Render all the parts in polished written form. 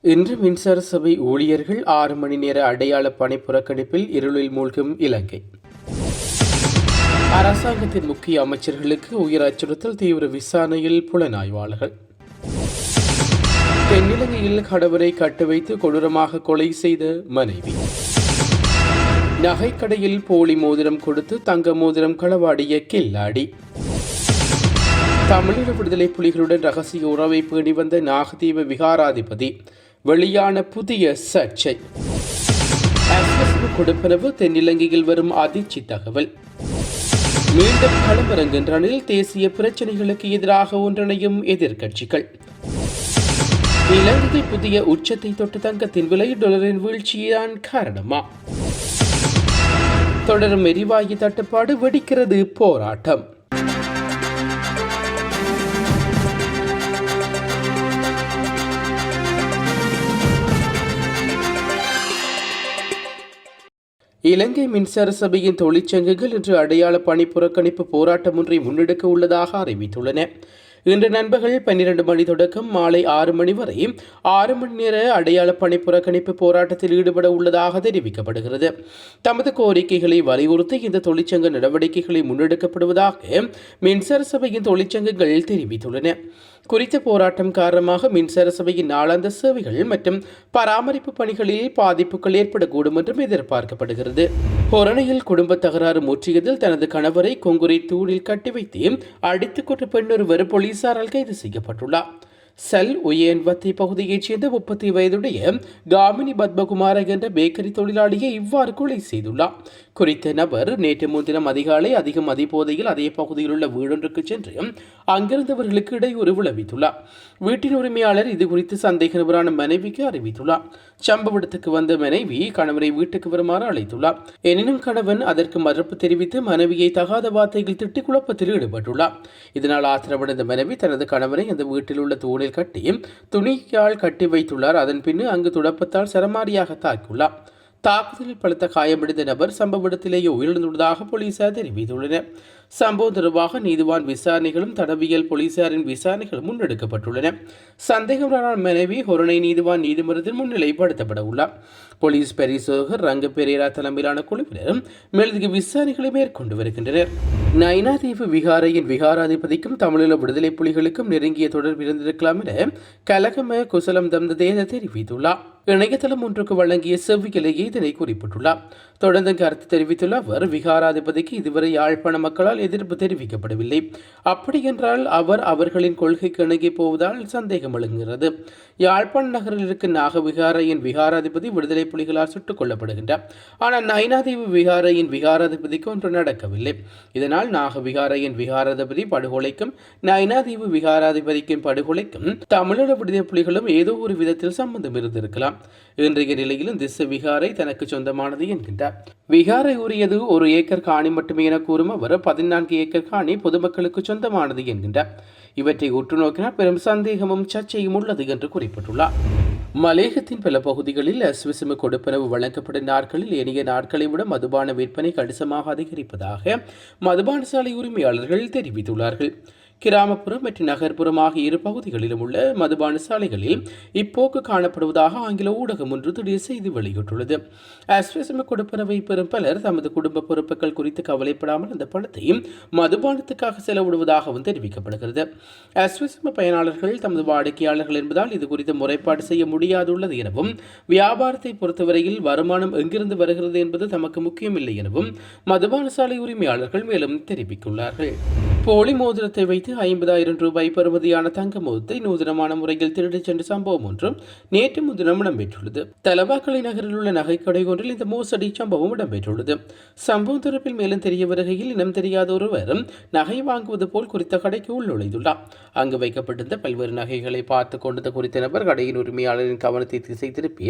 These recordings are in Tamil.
இன்று மின்சார சபை ஊழியர்கள் 6 மணி நேர அடையாள பணி புறக்கணிப்பில் இருளில் மூழ்கும் இலங்கை. அரசாங்கத்தின் முக்கிய அமைச்சர்களுக்கு உயிர் அச்சுறுத்தல், தீவிர விசாரணையில் புலனாய்வாளர்கள். தென்னிலங்கையில் கணவரை கட்டு வைத்து கொடூரமாக கொலை செய்த மனைவி. நகைக்கடையில் போலி மோதிரம் கொடுத்து தங்க மோதிரம் களவாடிய கில்லாடி. தமிழீழ விடுதலை புலிகளுடன் ரகசிய உறவை பேணி வந்த நாகதீப விகாராதிபதி. வெளியான புதிய சர்ச்சை. கொடுப்பனவு தென்னிலங்கையில் வரும் அதிர்ச்சி தகவல். மீண்டும் களமிறங்குகின்றனில் தேசிய பிரச்சினைகளுக்கு எதிராக ஒன்றிணையும் எதிர்க்கட்சிகள். இலங்கையில் புதிய உச்சத்தை தொட்டு தங்கத்தின் விலை, டாலரின் வீழ்ச்சிதான் காரணமா? தொடரும் எரிவாயு தட்டுப்பாடு, வெடிக்கிறது போராட்டம். இலங்கை மின்சார சபையின் தொழிற்சங்கங்கள் இன்று அடையாள பணி புறக்கணிப்பு போராட்டம் ஒன்றை முன்னெடுக்க உள்ளதாக அறிவித்துள்ளன. இன்று நண்பகல் 12 மணி தொடக்கம் மாலை 6 மணி வரை 6 மணி நேர அடையாள பணி புறக்கணிப்பு போராட்டத்தில் ஈடுபட உள்ளதாக தெரிவிக்கப்படுகிறது. தமது கோரிக்கைகளை வலியுறுத்தி இந்த தொழிற்சங்க நடவடிக்கைகளை முன்னெடுக்கப்படுவதாக மின்சார சபையின் தொழிற்சங்கங்கள் தெரிவித்துள்ளன. குறித்த போராட்டம் காரணமாக மின்சார சபையின் நாளாந்த சேவைகள் மற்றும் பராமரிப்பு பணிகளில் பாதிப்புகள் ஏற்படக்கூடும் என்றும் எதிர்பார்க்கப்படுகிறது. ஹொரணையில் குடும்ப தகராறு முற்றியதில் தனது கணவரை கொங்குரை தூணில் கட்டி வைத்து அடித்துக் கொண்ட பெண் ஒருவர் போலீசாரால் கைது செய்யப்பட்டுள்ளார். செல் உயன்வத்தை பகுதியைச் சேர்ந்த 30 வயதுடைய காமினி பத்மகுமார என்ற பேக்கரி தொழிலாளியை இவ்வாறு கொலை செய்துள்ளார். குறித்த நபர் நேற்று முன்தினம் அதிகாலை அதிக மதிப்போதையில் அதே பகுதியில் உள்ள வீடொன்றுக்கு சென்று அங்கிருந்தவர்களுக்கு இடையூறு விளைவித்துள்ளார். வீட்டின் உரிமையாளர் இதுகுறித்து சந்தேக நபரான மனைவிக்கு அறிவித்துள்ளார். சம்பவ இடத்துக்கு வந்த மனைவி கணவரை வீட்டுக்கு வருமாறு அழைத்துள்ளார். எனினும் கணவன் அதற்கு மறுப்பு தெரிவித்து மனைவியை தகாத வார்த்தைகள் திட்டி குழப்பத்தில் ஈடுபட்டுள்ளார். இதனால் ஆத்திரமடைந்த மனைவி தனது கணவனை அந்த வீட்டில் உள்ள தூணில் கட்டி துணியால் கட்டி வைத்துள்ளார். அதன் பின்னர் அங்கு துடப்பத்தால் சரமாரியாக தாக்கியுள்ளார். தாக்குதலில் பலத்த காயமடைந்த நபர் சம்பவ இடத்திலேயே உயிரிழந்துள்ளதாக போலீசார் தெரிவித்துள்ளனர். சம்பவம் தொடர்பாக நீதிவான் விசாரணைகளும் தடவியல் போலீசாரின் விசாரணைகளும் முன்னெடுக்கப்பட்டுள்ளன. சந்தேகமான மனைவி ஹொரணை நீதிவான் நீதிமன்றத்தில் முன்னிலைப்படுத்தப்பட உள்ளார். போலீஸ் பரிசோதகர் ரங்க பெரேரா தலைமையிலான குழுவினரும் மேலதிக விசாரணைகளை மேற்கொண்டு வருகின்றனர். நயினாதீவு விகாரையின் விகாராதிபதிக்கும் தமிழீழ விடுதலை புலிகளுக்கும் நெருங்கிய தொடர்பு இருந்திருக்கலாம் என கலகம குசலம் தம்ததேத தெரிவித்துள்ளார். இணையதளம் ஒன்றுக்கு வழங்கிய செவ்வியிலேயே இதனை குறிப்பிட்டுள்ளார். தொடர்ந்து கருத்து தெரிவித்துள்ள அவர், விகாராதிபதிக்கு இதுவரை யாழ்ப்பாண மக்களால் எதிர்ப்பு தெரிவிக்கப்படவில்லை. அப்படியென்றால் அவர் அவர்களின் கொள்கைக்கு இணங்கி போவதால் சந்தேகம் எழுகிறது. யாழ்ப்பாண நகரில் இருக்கும் நாகவிகாரையின் விகாராதிபதி விடுதலை புலிகளால் சுட்டுக் கொல்லப்படுகின்றார். ஆனால் நயினாதீவு விகாரையின் விகாராதிபதிக்கு ஒன்று நடக்கவில்லை. இதனால் நாகவிகாரையின் விகாராதிபதி படுகொலைக்கும் நயினாதீவு விகாராதிபதிக்கும் படுகொலைக்கும் தமிழீழ விடுதலை புலிகளும் ஏதோ ஒரு விதத்தில் சம்பந்தம் இருந்திருக்கலாம். இன்றைய நிலையிலும் திச விகாரை தனக்கு சொந்தமானது என்கின்றார். விகாரை உரியது 1 ஏக்கர் காணி மட்டுமே என கூறும் அவர் 14 ஏக்கர் காணி பொதுமக்களுக்கு சொந்தமானது என்கின்றார். இவற்றை உற்று நோக்கினால் பெரும் சந்தேகமும் சர்ச்சையும் உள்ளது என்று குறிப்பிட்டுள்ளார். மலேகத்தின் பல பகுதிகளில் அஸ்விசும கொடுப்பனவு வழங்கப்படும் நாட்களில் ஏனைய நாட்களை விட மதுபான விற்பனை கணிசமாக அதிகரிப்பதாக மதுபான சாலை உரிமையாளர்கள் தெரிவித்துள்ளார்கள். கிராமப்புறம் மற்றும் நகர்ப்புறம் ஆகிய 2 பகுதிகளிலும் உள்ள மதுபான சாலைகளில் இப்போக்கு காணப்படுவதாக ஆங்கில ஊடகம் ஒன்று திடீர் செய்தி வெளியிட்டுள்ளது. அஸ்விசும கொடுப்பனவை பெறும் பலர் தமது குடும்ப பொறுப்புகள் குறித்து கவலைப்படாமல் அந்த பணத்தை மதுபானத்துக்காக செலவிடுவதாகவும் தெரிவிக்கப்படுகிறது. அஸ்விசும பயனாளர்கள் தமது வாடிக்கையாளர்கள் என்பதால் இது குறித்து முறைப்பாடு செய்ய முடியாதுள்ளது எனவும், வியாபாரத்தை பொறுத்தவரையில் வருமானம் எங்கிருந்து வருகிறது என்பது தமக்கு முக்கியமில்லை எனவும் மதுபான சாலை உரிமையாளர்கள் மேலும் தெரிவித்துள்ளார்கள். போலி மோதிரத்தை வைத்து 50,000 ரூபாய் பெறுமதியான தங்க மோதிரத்தை நூதனமான முறையில் திருடிச் சென்ற சம்பவம் ஒன்றும் நேற்று முன்தினம் இடம்பெற்றுள்ளது. தலவாக்கலை நகரில் உள்ள நகைக்கடை ஒன்றில் இந்த மோசடி சம்பவம் இடம்பெற்றுள்ளது. சம்பவம் தொடர்பில் மேலும் தெரிய வருகையில் இனம் தெரியாத ஒருவரும் நகை வாங்குவது போல் குறித்த கடைக்கு உள்நுழைந்துள்ளார். அங்கு வைக்கப்பட்டிருந்த பல்வேறு நகைகளை பார்த்து கொண்டிருந்த குறித்த நபர் கடையின் உரிமையாளரின் கவனத்தை திசை திருப்பி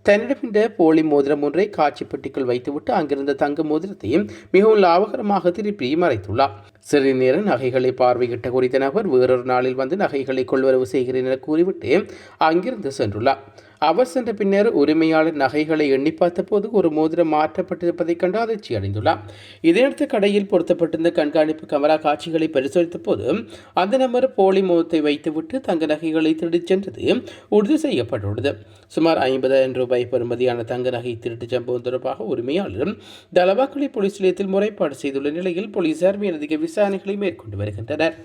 தன்னிடம் இந்த போலி மோதிரம் ஒன்றை காட்சி பெட்டிக்குள் வைத்துவிட்டு அங்கிருந்த தங்க மோதிரத்தையும் மிகவும் லாபகரமாக திருப்பி மறைத்துள்ளார். சிறிது நேரம் நகைகளை பார்வையிட்ட குறித்த நபர் வேறொரு நாளில் வந்து நகைகளை கொள்வரவு செய்கிறேன் என கூறிவிட்டு அங்கிருந்து சென்றுள்ளார். அவர் சென்ற பின்னர் உரிமையாளர் நகைகளை எண்ணி பார்த்தபோது ஒரு மோதிரம் மாற்றப்பட்டிருப்பதைக் கண்டு அதிர்ச்சி அடைந்துள்ளார். இதையடுத்து கடையில் பொருத்தப்பட்டிருந்த கண்காணிப்பு கேமரா காட்சிகளை பரிசோதித்த போது அந்த நபர் போலி மோதத்தை வைத்துவிட்டு தங்க நகைகளை திருடிச் சென்றது உறுதி செய்யப்பட்டுள்ளது. சுமார் 50,000 ரூபாய் பெறுமதியான தங்க நகை திருட்டு சம்பவம் தொடர்பாக உரிமையாளர் தலவாக்கலை போலீஸ் நிலையத்தில் முறைப்பாடு செய்துள்ள நிலையில் போலீசார் மேலதிக விசாரணைகளை மேற்கொண்டு வருகின்றனர்.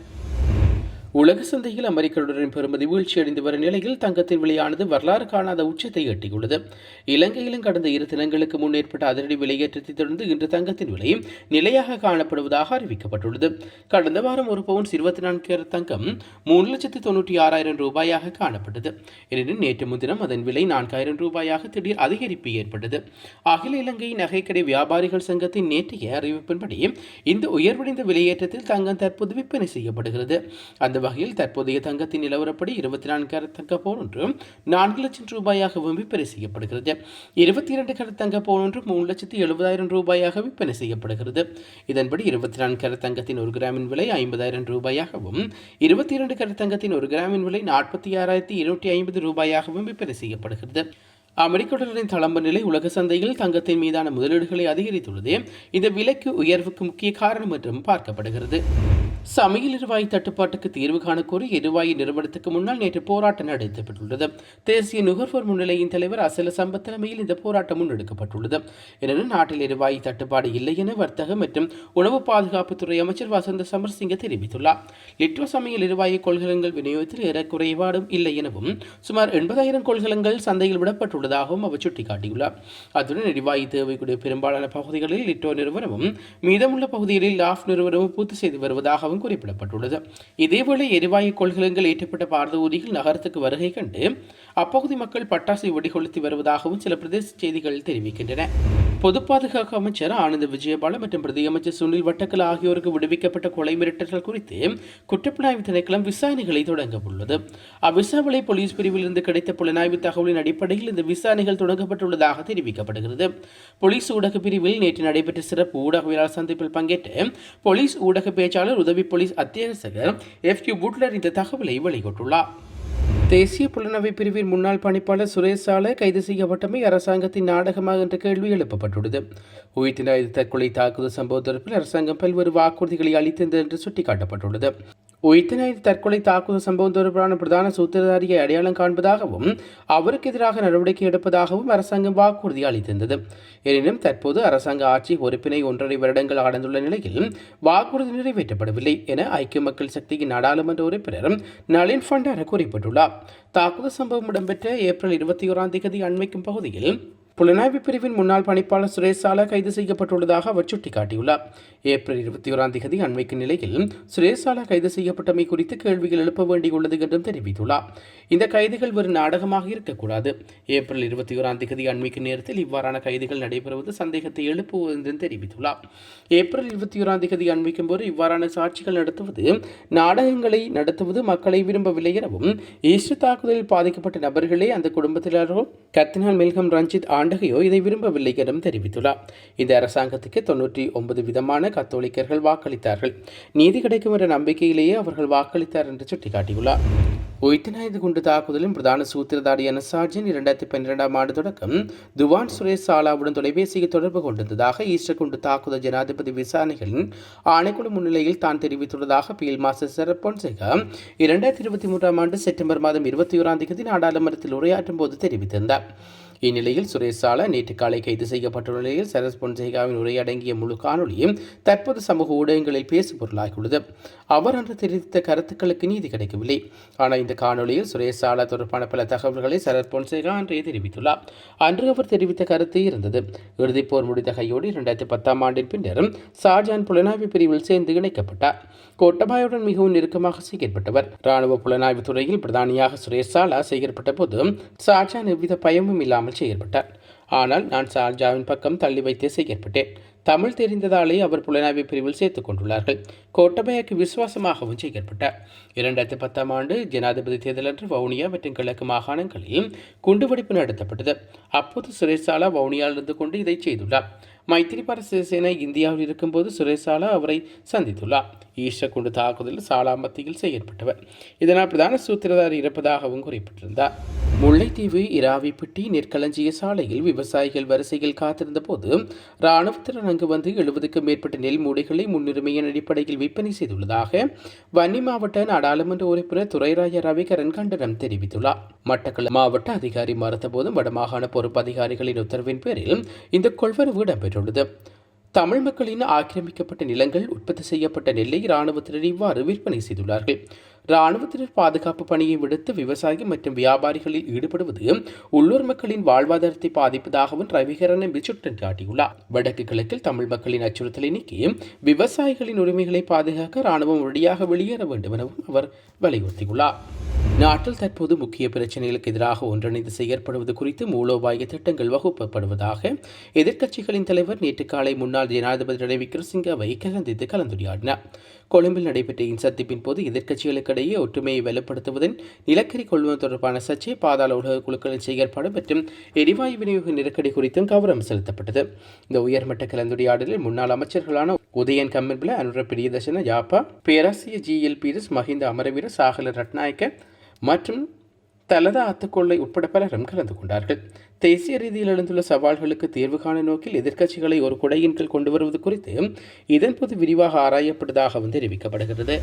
உலக சந்தையில் அமெரிக்க டாலரின் பெறுமதி வீழ்ச்சியடைந்து வரும் நிலையில் தங்கத்தின் விலையானது வரலாறு காணாத உச்சத்தை எட்டியுள்ளது. இலங்கையிலும் கடந்த 2 தினங்களுக்கு முன் ஏற்பட்ட அதிரடி விலையேற்றத்தை தொடர்ந்து இன்று தங்கத்தின் விலை நிலையாக காணப்படுவதாக அறிவிக்கப்பட்டுள்ளது. கடந்த வாரம் ஒரு பவுன்ஸ் 24 கேரட் தங்கம் 3,96,000 ரூபாயாக காணப்பட்டது. எனினும் நேற்று முன்தினம் அதன் விலை 4,000 ரூபாயாக திடீர் அதிகரிப்பு ஏற்பட்டது. அகில இலங்கை நகைக்கடை வியாபாரிகள் சங்கத்தின் நேற்றைய அறிவிப்பின்படி இந்த உயர்வடைந்த விலையேற்றத்தில் தங்கம் தற்போது விற்பனை செய்யப்படுகிறது. அந்த வகையில் தற்போதைய தங்கத்தின் நிலவரப்படி 24 கேரட் தங்க பவுன் ஒன்று 4 லட்சம் ரூபாயாக விற்பனை செய்யப்படுகிறது. 22 கேரட் தங்க பவுன் ஒன்று 3,70,000 ரூபாயாக விற்பனை செய்யப்படுகிறது. இதன்படி 24 கேரட் தங்கத்தின் 1 கிராமின் விலை 50,000 ரூபாயாகவும் 22 கேரட் தங்கத்தின் 1 கிராமின் விலை 46,250 ரூபாயாகவும் விற்பனை செய்யப்படுகிறது. அமெரிக்க டாலரின் தளம்ப நிலை உலக சந்தையில் தங்கத்தின் மீதான முதலீடுகளை அதிகரித்துள்ளது இந்த விலைக்கு உயர்வுக்கு முக்கிய காரணம் என்றும் பார்க்கப்படுகிறது. சமையல் எரிவாயு தட்டுப்பாட்டுக்கு தீர்வு காணக்கோரி எரிவாயு நிறுவனத்துக்கு முன்னால் நேற்று போராட்டம் நடத்தப்பட்டுள்ளது. தேசிய நுகர்வோர் முன்னிலையின் தலைவர் அசல சம்பத் தலைமையில் இந்த போராட்டம் முன்னெடுக்கப்பட்டுள்ளது. எனினும் நாட்டில் எரிவாயு தட்டுப்பாடு இல்லை என வர்த்தக மற்றும் உணவு பாதுகாப்புத்துறை அமைச்சர் வசந்த சமரசிங்க தெரிவித்துள்ளார். லிட்டோ சமையல் எரிவாயு கொள்கலன்கள் விநியோகத்தில் ஏறக்குறைபாடும் இல்லை எனவும் சுமார் 80,000 கொள்கலன்கள் சந்தையில் விடப்பட்டுள்ளதாகவும் அவர் சுட்டிக்காட்டியுள்ளார். அத்துடன் எரிவாயு தேவைக்கூடிய பெரும்பாலான பகுதிகளில் லிட்டோ நிறுவனமும் மீதமுள்ள பகுதிகளில் லாஃப் நிறுவனமும் பூர்த்தி செய்து வருவதாக குறிப்பிடப்பட்டுள்ளது. இதேவேளை எரிவாயு கொள்கலன்கள் ஏற்றப்பட்ட பார்தூதிகள் நகரத்துக்கு வருகை கண்டு அப்பகுதி மக்கள் பட்டாசு வெடிகொளுத்தி வருவதாகவும் சில பிரதேச செய்திகள் தெரிவிக்கின்றன. பொது பாதுகாப்பு அமைச்சர் ஆனந்த் விஜயபால மற்றும் பிரதி அமைச்சர் சுனில் வட்டக்கல் ஆகியோருக்கு விடுவிக்கப்பட்ட கொலை மிரட்டல்கள் குறித்து குற்றப்புலனாய்வு திணைக்களம் விசாரணைகளை தொடங்க உள்ளது. அவ்விசாவளை போலீஸ் பிரிவில் இருந்து கிடைத்த புலனாய்வு தகவலின் அடிப்படையில் இந்த விசாரணைகள் தொடங்கப்பட்டுள்ளதாக தெரிவிக்கப்படுகிறது. போலீஸ் ஊடக பிரிவில் நேற்று நடைபெற்ற சிறப்பு ஊடகவியலாளர் சந்திப்பில் பங்கேற்ற போலீஸ் ஊடக பேச்சாளர் உதவி போலீஸ் அத்தியட்சகர் FQ புட்லர் இந்த தகவலை வெளியிட்டுள்ளார். தேசிய புலனாய்வு பிரிவின் முன்னாள் பணிப்பாளர் சுரேஷ் சால கைது செய்யப்பட்டமை அரசாங்கத்தின் நாடகமாக என்ற கேள்வி எழுப்பப்பட்டுள்ளது. உயிர்த்தினாய்வு தற்கொலை தாக்குதல் சம்பவ தொடர்பில் அரசாங்கம் பல்வேறு வாக்குறுதிகளை அளித்தது என்று சுட்டிக்காட்டப்பட்டுள்ளது. உயிர்த்தினாய்வு தற்கொலை தாக்குதல் சம்பவம் தொடர்பான பிரதான சூத்திரதாரியை அடையாளம் காண்பதாகவும் அவருக்கு எதிராக நடவடிக்கை எடுப்பதாகவும் அரசாங்கம் வாக்குறுதி அளித்திருந்தது. எனினும் தற்போது அரசாங்க ஆட்சி பொறுப்பினை 1.5 வருடங்கள் கடந்துள்ள நிலையில் வாக்குறுதி நிறைவேற்றப்படவில்லை என ஐக்கிய மக்கள் சக்தியின் நாடாளுமன்ற உறுப்பினர் நளின் பண்டார குறிப்பிட்டுள்ளார். தாக்குதல் சம்பவம் இடம்பெற்ற ஏப்ரல் 21 அண்மைக்கும் பகுதியில் புலனாய்வு பிரிவின் முன்னாள் பணிப்பாளர் சுரேஷ் சால கைது செய்யப்பட்டுள்ளதாக அவர் சுட்டிக்காட்டியுள்ளார். ஏப்ரல் 21 அண்மைக்கும் நிலையில் சுரேஷ் சால கைது செய்யப்பட்டமை குறித்து கேள்விகள் எழுப்ப வேண்டியுள்ளது என்றும் தெரிவித்துள்ளார். இந்த கைதுகள் ஒரு நாடகமாக இருக்கக்கூடாது. ஏப்ரல் 21 அண்மைக்கு நேரத்தில் இவ்வாறான கைதுகள் நடைபெறுவது சந்தேகத்தை எழுப்புவது என்றும் தெரிவித்துள்ளார். ஏப்ரல் 21 அண்மைக்கும் போது இவ்வாறான சாட்சிகள் நடத்துவது நாடகங்களை நடத்துவது மக்களை விரும்பவில்லை எனவும் ஈஸ்டர் தாக்குதலில் பாதிக்கப்பட்ட நபர்களே அந்த குடும்பத்தினரோ கர்தினால் மெல்கம் ரஞ்சித் ஆண்டகையோ இதை விரும்பவில்லை என்றும் தெரிவித்துள்ளார். இந்த அரசாங்கத்துக்கு 99 விதமான கத்தோலிக்கர்கள் வாக்களித்தார்கள். நீதி கிடைக்கும் என்ற நம்பிக்கையிலேயே அவர்கள் வாக்களித்தார் என்று சுட்டிக்காட்டியுள்ளார். உயிர்த்தினாய்வு குண்டு தாக்குதலின் பிரதான சூத்திரதாரியான சார்ஜன் 2012 தொடக்கம் துவான் சுரேஷ் சாலாவுடன் தொலைபேசியில் தொடர்பு கொண்டிருந்ததாக ஈஸ்டர் குண்டு தாக்குதல் ஜனாதிபதி விசாரணைகளின் ஆணைக்குழு முன்னிலையில் தான் தெரிவித்துள்ளதாக field marshal Sarath Fonseka 2023 September 21 நாடாளுமன்றத்தில் உரையாற்றும் போது தெரிவித்திருந்தார். இந்நிலையில் சுரேஷ் சாலா நேற்று காலை கைது செய்யப்பட்டுள்ள நிலையில் சரத் பொன்சேகாவின் உரையடங்கிய முழு காணொலியும் தற்போது சமூக ஊடகங்களில் பேசு பொருளாகியுள்ளது. அவர் அன்று தெரிவித்த கருத்துக்களுக்கு நீதி கிடைக்கவில்லை. ஆனால் இந்த காணொலியில் சுரேஷ் சாலா தொடர்பான பல தகவல்களை சரத் பொன்சேகா அன்றே தெரிவித்துள்ளார். அன்று அவர் தெரிவித்த கருத்து இருந்தது. இறுதிப் போர் முடிந்த கையோடு 2010 பின்னர் ஷாஜான் புலனாய்வு பிரிவில் சேர்ந்து இணைக்கப்பட்டார். கோட்டபாயுடன் மிகவும் நெருக்கமாக செயற்பட்டவர். ராணுவ புலனாய்வு துறையில் பிரதானியாக சுரேஷ் சாலா செயற்பட்ட போது ஷாஜான் எவ்வித பயமும் இல்லாமல் செயற்பட்டார். ஆனால் நான் ஷாஜாவின் பக்கம் தள்ளி வைத்தே செயற்பட்டேன். தமிழ் தெரிந்ததாலே அவர் புலனாய்வு பிரிவில் சேர்த்துக் கொண்டுள்ளார்கள். கோட்டபயாக்கு விசுவாசமாகவும் செயற்பட்டார். 2010 ஜனாதிபதி தேர்தல் அன்று வவுனியா மற்றும் கிழக்கு மாகாணங்களில் குண்டுவெடிப்பு நடத்தப்பட்டது. அப்போது சுரேஷ் சாலா வவுனியாவில் இருந்து கொண்டு இதை செய்துள்ளார். மைத்திரிபால சிறிசேன இந்தியாவில் இருக்கும்போது சுரேசாலா அவரை சந்தித்துள்ளார். ஈஸ்டர் குண்டு தாக்குதலில் சாலா மத்தியில் செயற்பட்டவர். இதனால் பிரதான சூத்திரதாரி இருப்பதாகவும் குறிப்பிட்டிருந்தார். முல்லைத்தீவு இராவிப்பட்டி நெற்களஞ்சிய சாலையில் விவசாயிகள் வரிசையில் காத்திருந்த போது இராணுவத்தினர் அங்கு வந்து 70க்கும் மேற்பட்ட நெல் மூடைகளை முன்னுரிமையின் அடிப்படையில் விற்பனை செய்துள்ளதாக வன்னி மாவட்ட நாடாளுமன்ற உறுப்பினர் துரைராய ரவிகரன் கண்டனம் தெரிவித்துள்ளார். மட்டக்களப்பு மாவட்ட அதிகாரி மறுத்தபோதும் வடமாகாண பொறுப்பு அதிகாரிகளின் உத்தரவின் பேரில் இந்த கொள்வனவு இடம்பெற்றுள்ளது. தமிழ் மக்களின் ஆக்கிரமிக்கப்பட்ட நிலங்கள் உற்பத்தி செய்யப்பட்ட நெல்லை இராணுவத்தினர் இவ்வாறு விற்பனை செய்துள்ளார்கள். இராணுவத்தினர் பாதுகாப்பு பணியை விடுத்து விவசாயி மற்றும் வியாபாரிகளில் ஈடுபடுவது உள்ளூர் மக்களின் வாழ்வாதாரத்தை பாதிப்பதாகவும் ரவிகரன் எம்பி சுட்டம் காட்டியுள்ளார். வடக்கு கிழக்கில் தமிழ் மக்களின் அச்சுறுத்தலை நீக்கி விவசாயிகளின் உரிமைகளை பாதுகாக்க இராணுவம் உடனடியாக வெளியேற வேண்டும் எனவும் அவர் வலியுறுத்தியுள்ளார். நாட்டில் தற்போது முக்கிய பிரச்சினைகளுக்கு எதிராக ஒன்றிணைந்து செயற்படுவது குறித்து மூலோபாய திட்டங்கள் வகுக்கப்படுவதாக எதிர்க்கட்சிகளின் தலைவர் நேற்று காலை முன்னாள் ஜனாதிபதி ரணில் விக்ரமசிங்கவை சந்தித்து கலந்துரையாடினார். கொழும்பில் நடைபெற்ற இன்சந்திப்பின் போது எதிர்க்கட்சிகளுக்கிடையே ஒற்றுமையை வலுப்படுத்துவதன் நிலக்கரி கொள்வன தொடர்பான சர்ச்சை, பாதாள உலக குழுக்களின் செயற்பாடு மற்றும் எரிவாயு விநியோக நெருக்கடி குறித்தும் கவனம் செலுத்தப்பட்டது. இந்த உயர்மட்ட கலந்துரையாடலில் முன்னாள் அமைச்சர்களான உதயன் கம்மன்பில, அனுர பிரியதர்சன யாப்பா, பேராசிரியர் ஜி.எல். பீரிஸ், மஹிந்த அமரவீர, சாகல ரட்நாயக்க மற்றும் தலதா அத்துக்கொள்ளை உட்பட பலரும் கலந்து கொண்டார்கள். தேசிய ரீதியில் எழுந்துள்ள சவால்களுக்கு தீர்வு காணும் நோக்கில் எதிர்க்கட்சிகளை ஒரு குடையின் கீழ் கொண்டு வருவது குறித்து இதன்போது விரிவாக ஆராயப்பட்டதாகவும் தெரிவிக்கப்படுகிறது.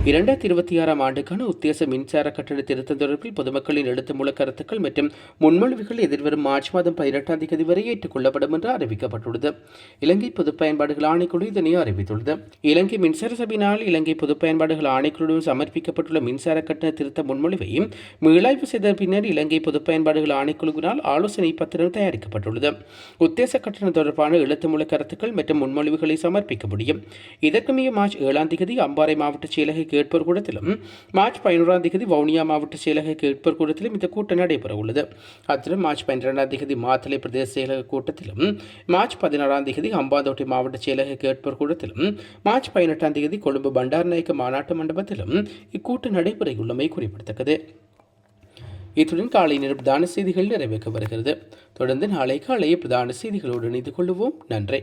2026 ஆண்டுக்கான உத்தேச மின்சார கட்டண திருத்தம் தொடர்பில் பொதுமக்களின் எழுத்து மூல கருத்துக்கள் மற்றும் முன்மொழிவுகள் எதிர்வரும் மார்ச் மாதம் 18ஆம் தேதி வரை ஏற்றுக்கொள்ளப்படும் என்று அறிவிக்கப்பட்டுள்ளது. இலங்கை பொது பயன்பாடுகள் ஆணைக்குழு இதனை அறிவித்துள்ளது. இலங்கை மின்சார சபையினால் இலங்கை பொது பயன்பாடுகள் ஆணைக்குழுவிடம் சமர்ப்பிக்கப்பட்டுள்ள மின்சார கட்டண திருத்த முன்மொழிவை மீளாய்வு செய்த பின்னர் இலங்கை பொது பயன்பாடுகள் ஆணைக்குழுவினால் ஆலோசனை பத்திரம் தயாரிக்கப்பட்டுள்ளது. உத்தேச கட்டணம் தொடர்பான எழுத்து மூல கருத்துக்கள் மற்றும் முன்மொழிவுகளை சமர்ப்பிக்க முடியும். இதற்குமே மார்ச் 7ஆம் தேதி அம்பாறை மாவட்ட செயலக கேட்போர் கூடத்திலும் மார்ச் 11ஆம் தேதி வவுனியா மாவட்ட செயலக கேட்போர் கூடத்திலும் இந்த கூட்டம் நடைபெற உள்ளது. அத்துடன் மார்ச் 12ஆம் தேதி மாத்தளை பிரதேச செயலக கூட்டத்திலும் மார்ச் 16ஆம் தேதி ஹம்பாந்தோட்டை மாவட்ட செயலக கேட்போர் கூடத்திலும் மார்ச் 18ஆம் தேதி கொழும்பு பண்டாரநாயக்க மாநாட்டு மண்டபத்திலும் இக்கூட்டம் நடைபெறவுள்ளமை குறிப்பிடத்தக்கது. இத்துடன் காலை நேர பிரதான செய்திகள் நிறைவேற்ற வருகிறது. தொடர்ந்து நாளை காலை பிரதான செய்திகளோடு இணைந்து கொள்வோம். நன்றி.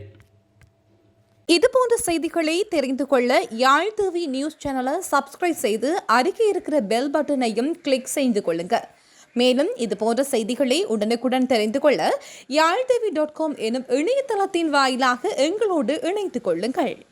இதுபோன்ற செய்திகளை தெரிந்து கொள்ள யாழ் டிவி நியூஸ் சேனலை சப்ஸ்கிரைப் செய்து அருகே இருக்கிற பெல் பட்டனையும் கிளிக் செய்து கொள்ளுங்க. மேலும் இதுபோன்ற செய்திகளை உடனுக்குடன் தெரிந்து கொள்ள யாழ்டிவி.com எனும் இணையதளத்தின் வாயிலாக எங்களோடு இணைந்து கொள்ளுங்கள்.